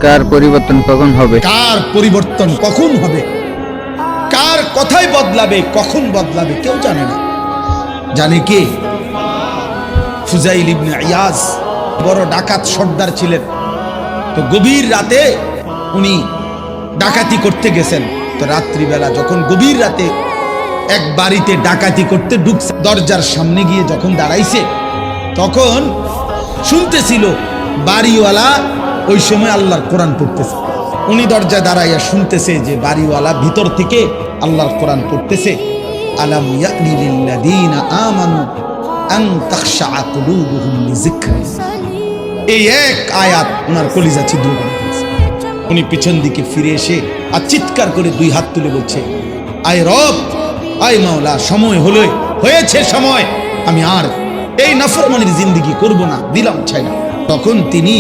কার পরিবর্তন কখন হবে? কার পরিবর্তন কখন হবে, কার কথায় বদলাবে, কখন বদলাবে কেউ জানে না। জানে কে? ফুজাইল ইবনে ইয়াজ বড় ডাকাত সর্দার ছিলেন। তো গভীর রাতে উনি ডাকাতি করতে গেছেন। তো রাত্রিবেলা যখন গভীর রাতে এক বাড়িতে ডাকাতি করতে ঢুকছে, দরজার সামনে গিয়ে যখন দাঁড়াইছে তখন শুনতেছিল বাড়িওয়ালা ওই সময় আল্লাহর কোরআন পড়তেছে। উনি দরজায় দাঁড়াইয়া শুনতেছে যে বাড়িওয়ালা ভিতর থেকে আল্লাহর কোরআন পড়তেছে, আলাম ইয়ানি লিল্লাযীনা আমানু আন তাখশা কুলুবুহুম লিযিকরিল্লাহ। এই এক আয়াত ওনার কলিজা ছিদ্র করে দিয়েছে। উনি পিছন দিকে ফিরে এসে আর চিৎকার করে দুই হাত তুলে বলছে, আয় রব, আয় মাওলা, সময় হলো, হয়েছে সময়, আমি আর এই নাফরমানির জিন্দেগি করব না, দিলাম ছাই না। তখন তিনি